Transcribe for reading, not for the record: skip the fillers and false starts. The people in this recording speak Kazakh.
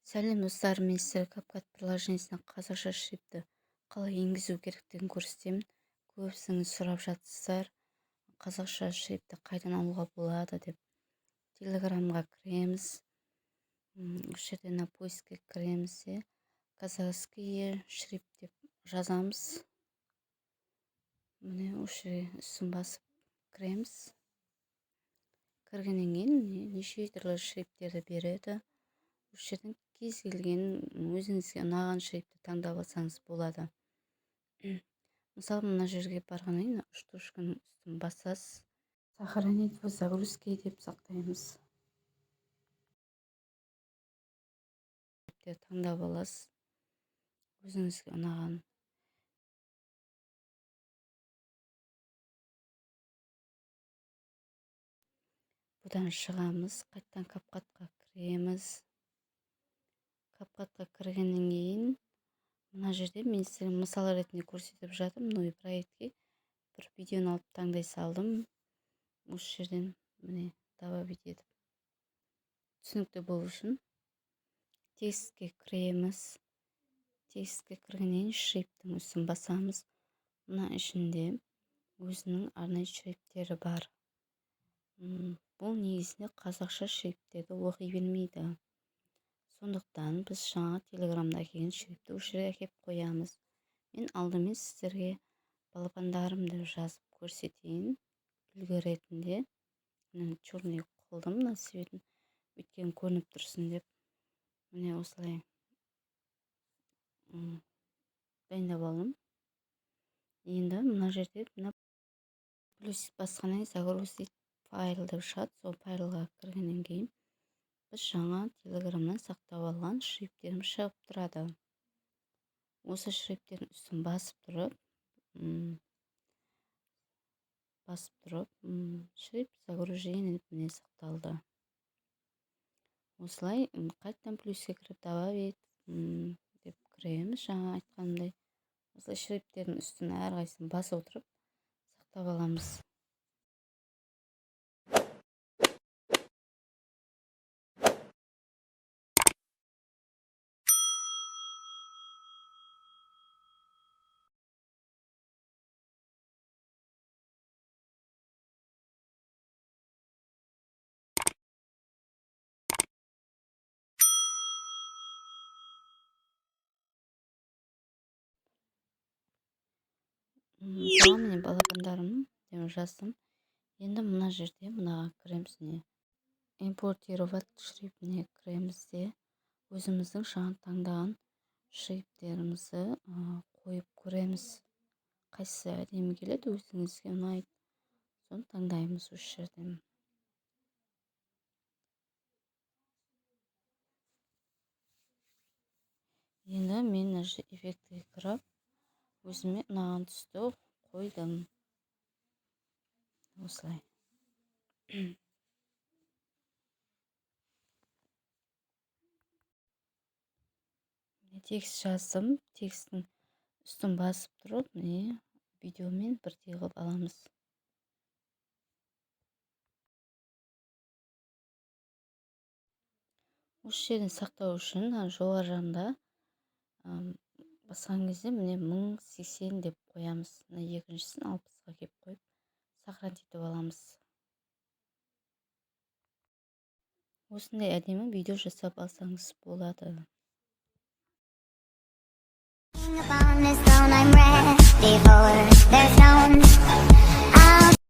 Сәлем достар, мен сіздерге CapCut приложениесіне қазақша шрифті қалай енгізу керектігін көрсетемін. Көбісіңіз сұрап жатсыздар, қазақша шрифті қайдан алуға болады деп. Телеграмға кіреміз. Осы жерде на поиске кіреміз де казахский шрифт деп жазамыз. Міне осы жерге үстін басып кіреміз. Кіргеннен кейін неше түрлі шрифттерді береді. Осы жерден кез келген өзіңізге ұнаған шрифтті таңдап алсаңыз болады. Мысалы, мына жерге барғаннан кейін штучканың үстін басасыз. Сохранить в загрузке деп сақтаймыз. Таңдап аласыз. Өзіңізге ұнаған. Бұдан шығамыз, қайттан CapCutқа кіреміз. CapCutқа кіргеннен кейін мына жерде мен сіздерге мысал ретінде көрсетіп жатырмын. Мына проектке бір видеоны алып таңдай салдым. Осы жерден міне добавить етіп. Түсінікті болу үшін текстке кіреміз. Текстке кіргеннен шрифттің үстін басамыз. Мына ішінде өзінің арнайы шрифттері бар. Бұл негізінде қазақша шрифттерді оқи бермейді. Сондықтан біз жаңа телеграмда келген шрифтті осы жерге әкеп қоямыз. Мен алдымен сіздерге балапандарымды жазып көрсетейін. Үлгі ретінде черный қолдым, мына светін өткен көрініп тұрсын деп. Міне осылай дайындап алдым. Енді мына жерде плюсик басқаннан загрузить файл деп шығады. Сол файлға кіргеннен кейін біз жаңа телеграмнан сақтап алған шрифттеріміз шығып тұрады. Осы шрифттердің үстін басып тұрып, шрифт загружение міне сақталды. Осылай қайттан плюске кіріп добавить деп кіреміз. Жаңа айтқанымдай, осылай шрифттердің үстін әрқайсысын басып отырып сақтап аламыз. Мысалы, міне балапандарым жаздым. Енді мына жерде мынаға кіреміз. Импортировать шрифтіне кіреміз де өзіміздің жаңа таңдаған шрифттерімізді қойып көреміз. Қайсысы әдемі келеді, өзіңізге ұнайды, соны таңдаймыз осы жерден. Енді мен эффектіге кіріп, өзіме ұнаған түсті қойдым. Осылай. Текст жаздым. Тексттің үстін басып тұрып, видеомен бірдей қылып аламыз. Осы жерден сақтау үшін жоғары жағында басқан кезде міне 1080 деп қоямыз. Екіншісін 60-ға кеп қойып, сохранить етіп аламыз. Осындай әдемі видео жасап алсаңыз болады. Upon this throne I'm ready for